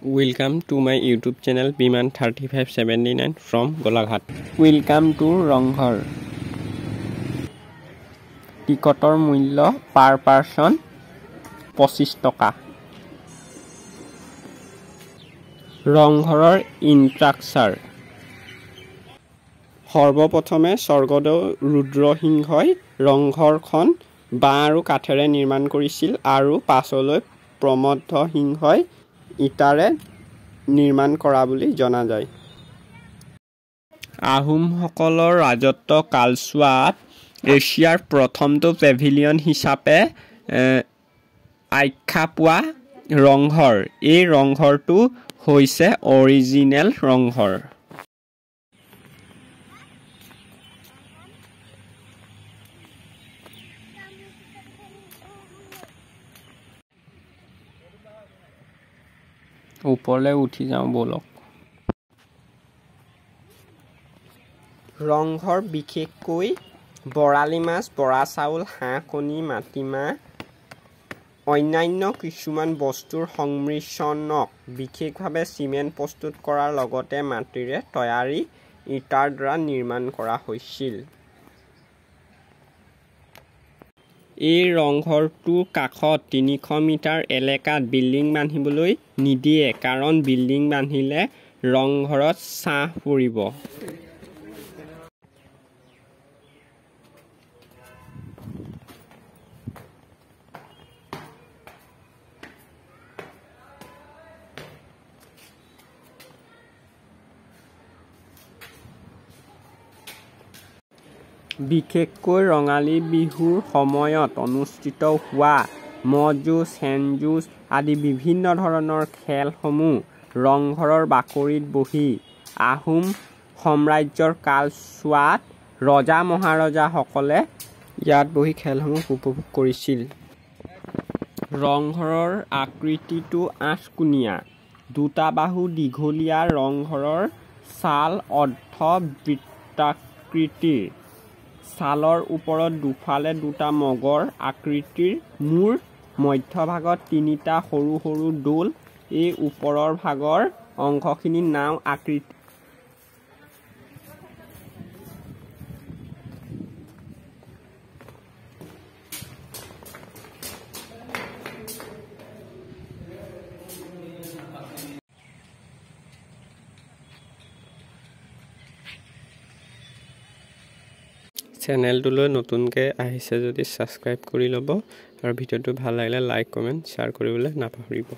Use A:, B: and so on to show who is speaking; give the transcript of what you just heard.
A: Welcome to my YouTube channel Biman 3579 from Golaghat. Welcome to Ronghor. Tikotor mূল্য per person 25 টকা. Ronghoror instructure. সৰ্বপ্ৰথমে স্বৰ্গদেউ ৰুদ্ৰসিংহই ৰংঘৰখন বাঁহ আৰু কাঠেৰে নিৰ্মাণ কৰিছিল আৰু পাছলৈ প্ৰমথ সিংহই ইটাৰে নিৰ্মাণ কৰা বুলি জনা যায়। আহোমসকলৰ ৰাজত্ব কালছোৱাত এছিয়াৰ প্ৰথমটো পেভিলিয়ন হিচাপে আখ্যা পোৱা ৰংঘৰ। এই ৰংঘৰটো হৈছে অৰিজিনেল ৰংঘৰ। ওপৰলৈ উঠি যাওঁ বলক। ৰংঘৰ বিশেষকৈ বৰালি মাছ, বৰা চাউল, হাঁহ কণী, মাটিমাহ অন্যান্য কিছুমান বস্তুৰ সংমিশ্ৰণক বিশেষভাৱে চিমেণ্ট প্ৰস্তুত কৰাৰ লগতে মাটিৰে তৈয়াৰী ইটাৰ দ্বাৰা নিৰ্মাণ কৰা হৈছিল। এই ৰংঘৰটোৰ কাষত ৩০০ মিটাৰ এলেকাত বিল্ডিং বান্ধিবলৈ নিদিয়ে, কাৰণ বিল্ডিং বান্ধিলে ৰংঘৰত ছাঁ পৰিব। বিশেষকৈ ৰঙালী বিহুৰ সময়ত অনুষ্ঠিত হোৱা ম'হ যুঁজ, শেন যুঁজ আদি বিভিন্ন ধৰণৰ খেলসমূহ ৰংঘৰৰ বাকৰিত বহি আহোম সাম্ৰাজ্যৰ কালছোৱাত ৰজা মহাৰজাসকলে ইয়াত বহি খেলসমূহ উপভোগ কৰিছিল। ৰংঘৰৰ আকৃতিটো আঠকোণীয়া, দুটা বাহু দীঘলীয়া। ৰংঘৰৰ ছাল অৰ্ধবৃত্তাকৃতিৰ। ছালৰ ওপৰত দুফালে দুটা মগৰ আকৃতিৰ মূৰ, মধ্যভাগত তিনিটা সৰু সৰু দৌল। এই ওপৰৰ ভাগৰ অংশখিনি নাও আকৃতি। চেনেলটোলৈ নতুনকৈ আহিছে যদি ছাবস্ক্ৰাইব কৰি ল'ব আৰু ভিডিঅ'টো ভাল লাগিলে লাইক, কমেণ্ট, শ্বেয়াৰ কৰিবলৈ নাপাহৰিব।